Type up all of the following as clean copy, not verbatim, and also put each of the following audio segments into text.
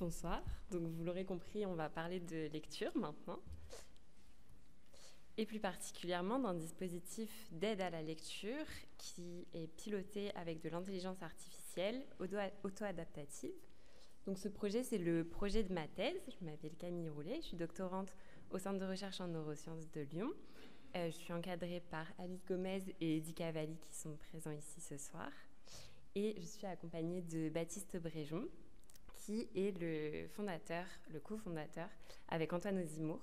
Bonsoir. Donc vous l'aurez compris, on va parler de lecture maintenant. Et plus particulièrement d'un dispositif d'aide à la lecture qui est piloté avec de l'intelligence artificielle auto-adaptative. Donc ce projet, c'est le projet de ma thèse. Je m'appelle Camille Roulet, je suis doctorante au Centre de recherche en neurosciences de Lyon. Je suis encadrée par Alice Gomez et Eddy Cavalli qui sont présents ici ce soir. Et je suis accompagnée de Baptiste Bréjon, qui est le cofondateur, avec Antoine Ozimour,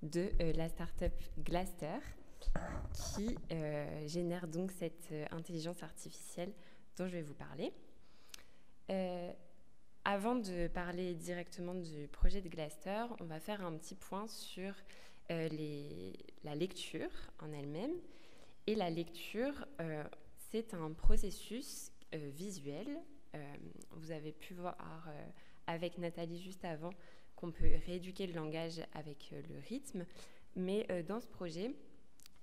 de la start-up Glaster, qui génère donc cette intelligence artificielle dont je vais vous parler. Avant de parler directement du projet de Glaster, on va faire un petit point sur la lecture en elle-même. Et la lecture, c'est un processus visuel. Vous avez pu voir avec Nathalie juste avant qu'on peut rééduquer le langage avec le rythme. Mais dans ce projet,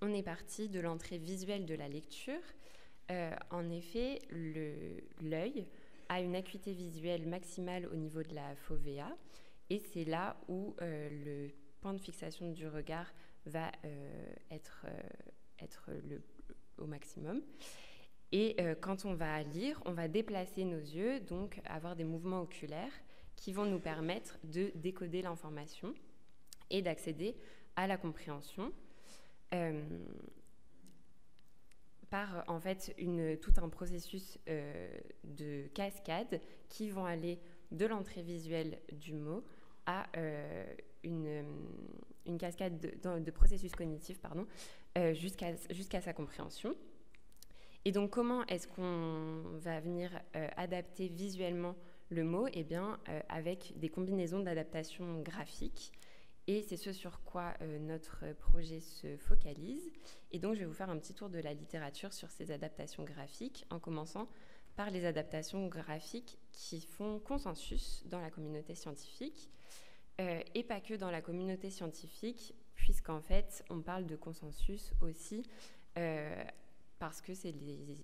on est parti de l'entrée visuelle de la lecture. En effet, l'œil a une acuité visuelle maximale au niveau de la fovea. Et c'est là où le point de fixation du regard va être au maximum. Et quand on va lire, on va déplacer nos yeux, donc avoir des mouvements oculaires qui vont nous permettre de décoder l'information et d'accéder à la compréhension par en fait tout un processus de cascade qui vont aller de l'entrée visuelle du mot à une cascade de processus cognitifs jusqu'à sa compréhension. Et donc, comment est-ce qu'on va venir adapter visuellement le mot ? Eh bien, avec des combinaisons d'adaptation graphique. Et c'est ce sur quoi notre projet se focalise. Et donc, je vais vous faire un petit tour de la littérature sur ces adaptations graphiques, en commençant par les adaptations graphiques qui font consensus dans la communauté scientifique. Et pas que dans la communauté scientifique, puisqu'en fait, on parle de consensus aussi parce que c'est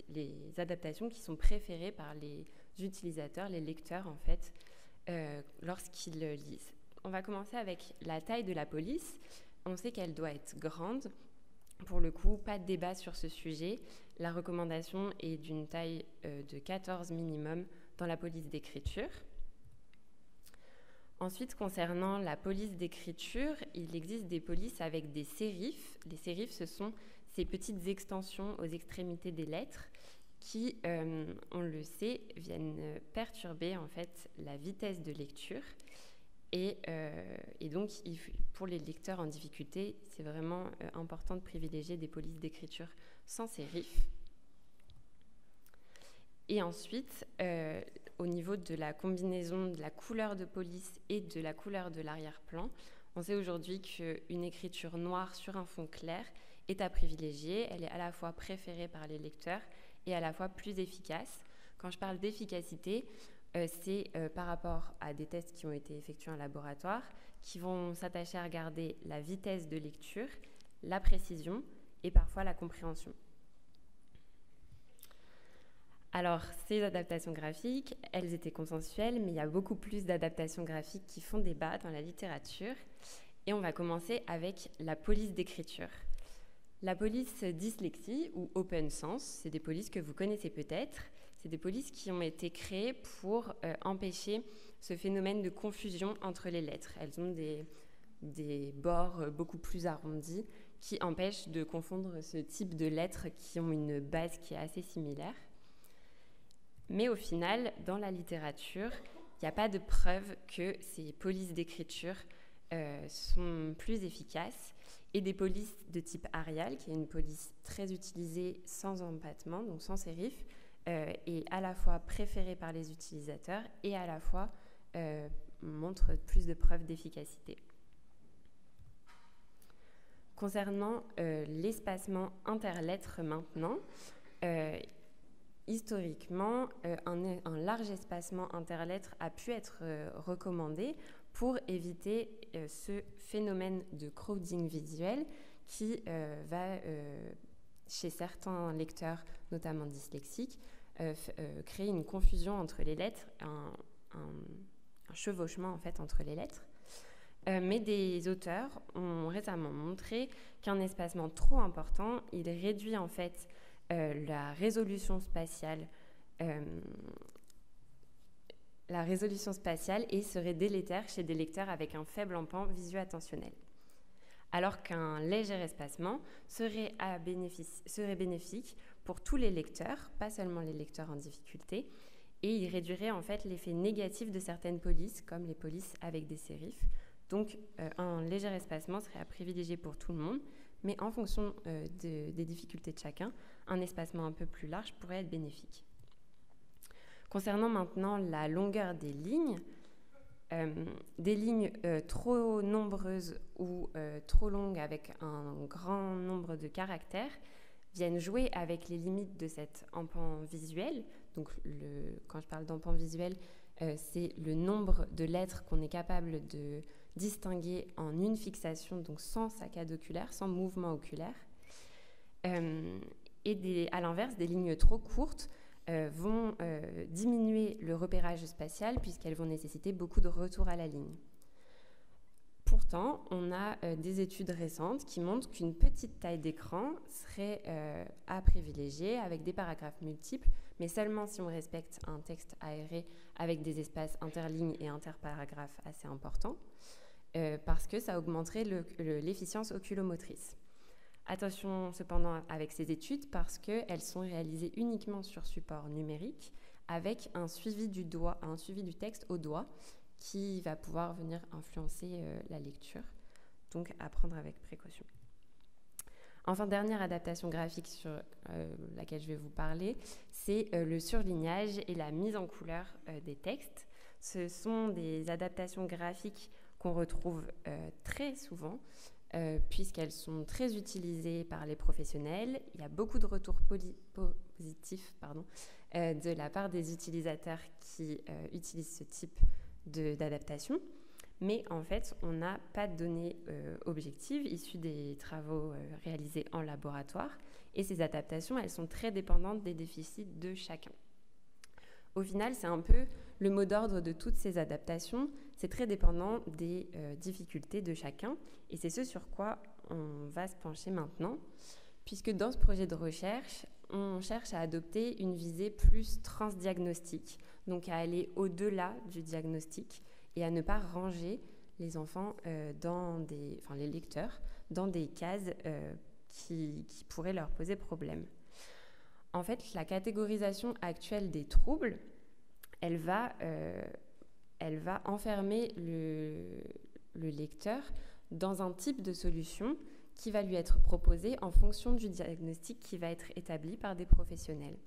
les adaptations qui sont préférées par les utilisateurs, les lecteurs en fait, lorsqu'ils lisent. On va commencer avec la taille de la police. On sait qu'elle doit être grande. Pour le coup, pas de débat sur ce sujet. La recommandation est d'une taille de 14 minimum dans la police d'écriture. Ensuite, concernant la police d'écriture, il existe des polices avec des sérifs. Les sérifs, ce sont ces petites extensions aux extrémités des lettres qui, on le sait, viennent perturber en fait la vitesse de lecture. Et donc, pour les lecteurs en difficulté, c'est vraiment important de privilégier des polices d'écriture sans sérif. Et ensuite, au niveau de la combinaison de la couleur de police et de la couleur de l'arrière-plan, on sait aujourd'hui qu'une écriture noire sur un fond clair est à privilégier. Elle est à la fois préférée par les lecteurs et à la fois plus efficace. Quand je parle d'efficacité, c'est par rapport à des tests qui ont été effectués en laboratoire, qui vont s'attacher à regarder la vitesse de lecture, la précision et parfois la compréhension. Alors, ces adaptations graphiques, elles étaient consensuelles, mais il y a beaucoup plus d'adaptations graphiques qui font débat dans la littérature. Et on va commencer avec la police d'écriture. La police dyslexie ou open sense, c'est des polices que vous connaissez peut-être. C'est des polices qui ont été créées pour empêcher ce phénomène de confusion entre les lettres. Elles ont des bords beaucoup plus arrondis qui empêchent de confondre ce type de lettres qui ont une base qui est assez similaire. Mais au final, dans la littérature, il n'y a pas de preuve que ces polices d'écriture sont plus efficaces. Et des polices de type Arial, qui est une police très utilisée sans empattement, donc sans sérif, est à la fois préférée par les utilisateurs et à la fois montre plus de preuves d'efficacité. Concernant l'espacement interlettres maintenant, historiquement, un large espacement interlettres a pu être recommandé pour éviter ce phénomène de crowding visuel qui va, chez certains lecteurs, notamment dyslexiques, créer une confusion entre les lettres, un chevauchement en fait entre les lettres. Mais des auteurs ont récemment montré qu'un espacement trop important, il réduit en fait la résolution spatiale et serait délétère chez des lecteurs avec un faible empan visuo-attentionnel. Alors qu'un léger espacement serait bénéfique pour tous les lecteurs, pas seulement les lecteurs en difficulté, et il réduirait en fait l'effet négatif de certaines polices, comme les polices avec des sérifs. Donc un léger espacement serait à privilégier pour tout le monde, mais en fonction des difficultés de chacun, un espacement un peu plus large pourrait être bénéfique. Concernant maintenant la longueur des lignes trop nombreuses ou trop longues avec un grand nombre de caractères viennent jouer avec les limites de cet empan visuel. Donc quand je parle d'empan visuel, c'est le nombre de lettres qu'on est capable de distinguer en une fixation, donc sans saccade oculaire, sans mouvement oculaire. Et à l'inverse, des lignes trop courtes vont diminuer le repérage spatial puisqu'elles vont nécessiter beaucoup de retour à la ligne. Pourtant, on a des études récentes qui montrent qu'une petite taille d'écran serait à privilégier avec des paragraphes multiples, mais seulement si on respecte un texte aéré avec des espaces interlignes et interparagraphes assez importants, parce que ça augmenterait l'efficience oculomotrice. Attention cependant avec ces études parce qu'elles sont réalisées uniquement sur support numérique avec un suivi du texte au doigt qui va pouvoir venir influencer la lecture, donc à prendre avec précaution. Enfin, dernière adaptation graphique sur laquelle je vais vous parler, c'est le surlignage et la mise en couleur des textes. Ce sont des adaptations graphiques qu'on retrouve très souvent, puisqu'elles sont très utilisées par les professionnels. Il y a beaucoup de retours positifs de la part des utilisateurs qui utilisent ce type d'adaptation. Mais en fait, on n'a pas de données objectives issues des travaux réalisés en laboratoire. Et ces adaptations, elles sont très dépendantes des déficits de chacun. Au final, c'est un peu le mot d'ordre de toutes ces adaptations. C'est très dépendant des difficultés de chacun. Et c'est ce sur quoi on va se pencher maintenant, puisque dans ce projet de recherche, on cherche à adopter une visée plus transdiagnostique, donc à aller au-delà du diagnostic et à ne pas ranger les enfants, les lecteurs, dans des cases qui pourraient leur poser problème. En fait, la catégorisation actuelle des troubles, elle va enfermer le lecteur dans un type de solution qui va lui être proposée en fonction du diagnostic qui va être établi par des professionnels.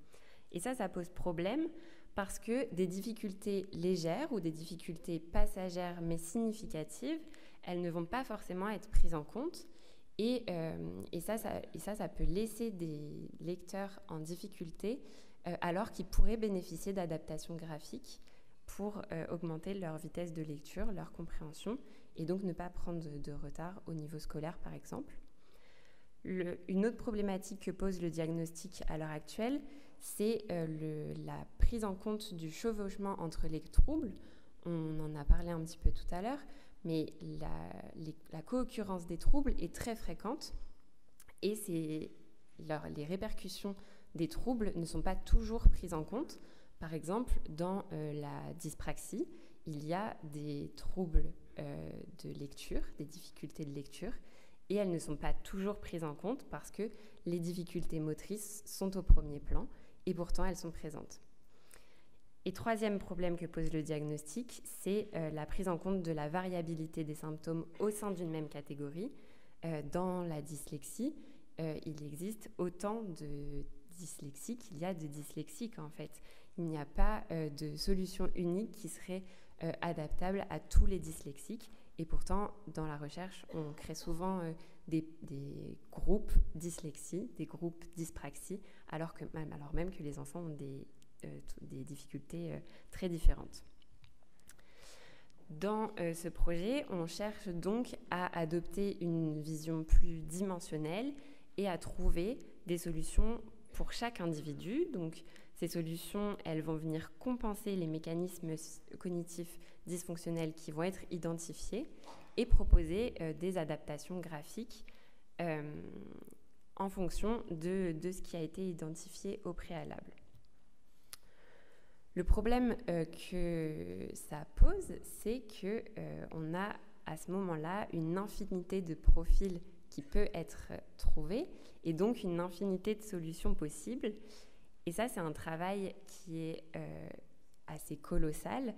Et ça pose problème parce que des difficultés légères ou des difficultés passagères mais significatives, elles ne vont pas forcément être prises en compte. Et ça peut laisser des lecteurs en difficulté alors qu'ils pourraient bénéficier d'adaptations graphiques pour augmenter leur vitesse de lecture, leur compréhension, et donc ne pas prendre de retard au niveau scolaire, par exemple. Une autre problématique que pose le diagnostic à l'heure actuelle, c'est la prise en compte du chevauchement entre les troubles. On en a parlé un petit peu tout à l'heure, mais la co-occurrence des troubles est très fréquente et les répercussions des troubles ne sont pas toujours prises en compte. Par exemple, dans la dyspraxie, il y a des troubles de lecture, des difficultés de lecture, et elles ne sont pas toujours prises en compte parce que les difficultés motrices sont au premier plan et pourtant elles sont présentes. Et troisième problème que pose le diagnostic, c'est la prise en compte de la variabilité des symptômes au sein d'une même catégorie. Dans la dyslexie, il existe autant de dyslexie qu'il y a de dyslexiques en fait. Il n'y a pas de solution unique qui serait adaptable à tous les dyslexiques. Et pourtant, dans la recherche, on crée souvent des groupes dyslexie, des groupes dyspraxie, alors même que les enfants ont des difficultés très différentes. Dans ce projet, on cherche donc à adopter une vision plus dimensionnelle et à trouver des solutions pour chaque individu. Donc, Ces solutions, elles vont venir compenser les mécanismes cognitifs dysfonctionnels qui vont être identifiés et proposer des adaptations graphiques en fonction de ce qui a été identifié au préalable. Le problème que ça pose, c'est qu'on a à ce moment-là une infinité de profils qui peut être trouvé et donc une infinité de solutions possibles. Et ça, c'est un travail qui est assez colossal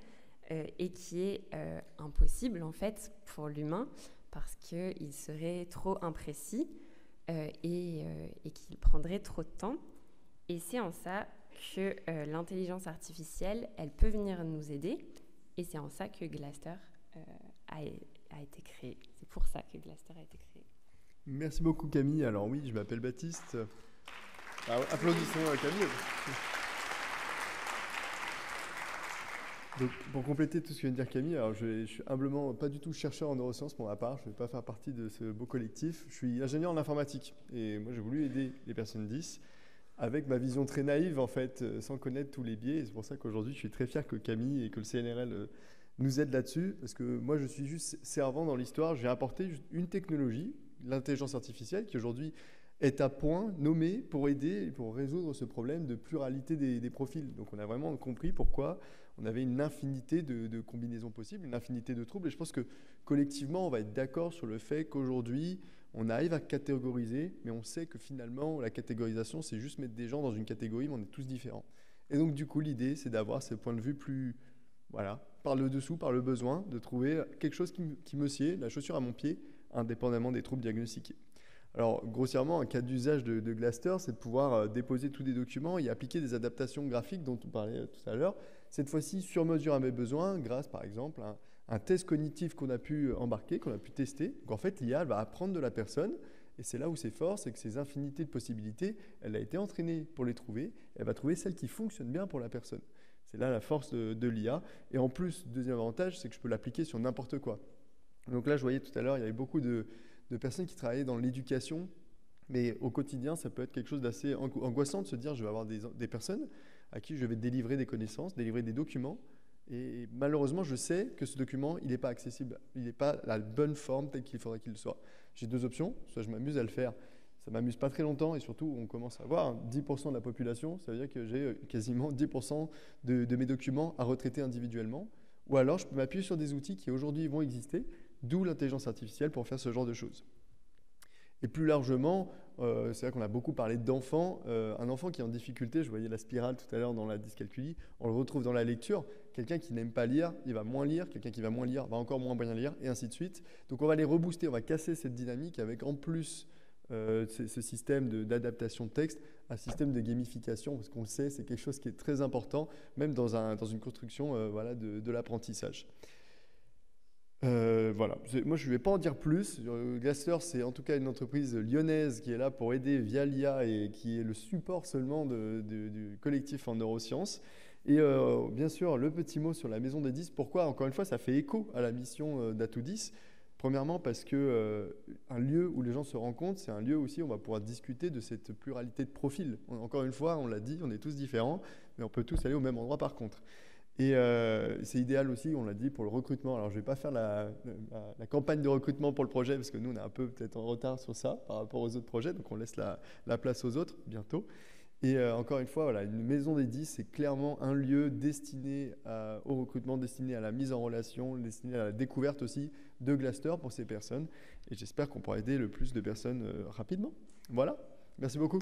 et qui est impossible en fait pour l'humain parce qu'il serait trop imprécis et qu'il prendrait trop de temps. Et c'est en ça que l'intelligence artificielle, elle peut venir nous aider. Et c'est en ça que Glaster a été créé. C'est pour ça que Glaster a été créé. Merci beaucoup Camille. Alors oui, je m'appelle Baptiste. Applaudissons Camille. Donc, pour compléter tout ce que vient de dire Camille, alors je suis humblement pas du tout chercheur en neurosciences pour ma part, je ne vais pas faire partie de ce beau collectif. Je suis ingénieur en informatique et moi j'ai voulu aider les personnes 10 avec ma vision très naïve en fait, sans connaître tous les biais. Et c'est pour ça qu'aujourd'hui je suis très fier que Camille et que le CNRL nous aident là-dessus, parce que moi je suis juste servant dans l'histoire, j'ai apporté une technologie, l'intelligence artificielle, qui aujourd'hui est à point, nommé pour aider et pour résoudre ce problème de pluralité des profils. Donc on a vraiment compris pourquoi on avait une infinité de combinaisons possibles, une infinité de troubles. Et je pense que collectivement, on va être d'accord sur le fait qu'aujourd'hui, on arrive à catégoriser, mais on sait que finalement, la catégorisation, c'est juste mettre des gens dans une catégorie, mais on est tous différents. Et donc du coup, l'idée, c'est d'avoir ce point de vue plus, voilà, par le dessous, par le besoin, de trouver quelque chose qui me sied, la chaussure à mon pied, indépendamment des troubles diagnostiqués. Alors, grossièrement, un cas d'usage de Glaster, c'est de pouvoir déposer tous des documents et appliquer des adaptations graphiques dont on parlait tout à l'heure, cette fois-ci sur mesure à mes besoins, grâce par exemple à un test cognitif qu'on a pu embarquer, qu'on a pu tester. Donc en fait, l'IA va apprendre de la personne, et c'est là où c'est fort, c'est que ces infinités de possibilités, elle a été entraînée pour les trouver, elle va trouver celles qui fonctionnent bien pour la personne. C'est là la force de l'IA. Et en plus, deuxième avantage, c'est que je peux l'appliquer sur n'importe quoi. Donc là, je voyais tout à l'heure, il y avait beaucoup de personnes qui travaillaient dans l'éducation, mais au quotidien, ça peut être quelque chose d'assez angoissant de se dire je vais avoir des personnes à qui je vais délivrer des connaissances, délivrer des documents, et malheureusement, je sais que ce document, il n'est pas accessible, il n'est pas la bonne forme telle qu'il faudrait qu'il le soit. J'ai deux options, soit je m'amuse à le faire, ça ne m'amuse pas très longtemps, et surtout, on commence à voir 10% de la population, ça veut dire que j'ai quasiment 10% de mes documents à retraiter individuellement, ou alors je peux m'appuyer sur des outils qui aujourd'hui vont exister, d'où l'intelligence artificielle pour faire ce genre de choses. Et plus largement, c'est vrai qu'on a beaucoup parlé d'enfants. Un enfant qui est en difficulté, je voyais la spirale tout à l'heure dans la dyscalculie, on le retrouve dans la lecture. Quelqu'un qui n'aime pas lire, il va moins lire. Quelqu'un qui va moins lire, va encore moins bien lire, et ainsi de suite. Donc on va les rebooster, on va casser cette dynamique avec en plus ce système d'adaptation de texte, un système de gamification, parce qu'on le sait, c'est quelque chose qui est très important, même dans une construction voilà, de l'apprentissage. Voilà. Moi, je ne vais pas en dire plus. Glaster, c'est en tout cas une entreprise lyonnaise qui est là pour aider via l'IA et qui est le support seulement du collectif en neurosciences. Et bien sûr, le petit mot sur la Maison des 10. Pourquoi? Encore une fois, ça fait écho à la mission d'Atout 10. Premièrement, parce que un lieu où les gens se rencontrent, c'est un lieu aussi où on va pouvoir discuter de cette pluralité de profils. Encore une fois, on l'a dit, on est tous différents, mais on peut tous aller au même endroit par contre. Et c'est idéal aussi, on l'a dit, pour le recrutement. Alors, je ne vais pas faire la campagne de recrutement pour le projet, parce que nous, on est un peu peut-être en retard sur ça par rapport aux autres projets, donc on laisse la place aux autres bientôt. Et encore une fois, voilà, une Maison des 10, c'est clairement un lieu destiné au recrutement, destiné à la mise en relation, destiné à la découverte aussi de Glaster pour ces personnes. Et j'espère qu'on pourra aider le plus de personnes rapidement. Voilà, merci beaucoup.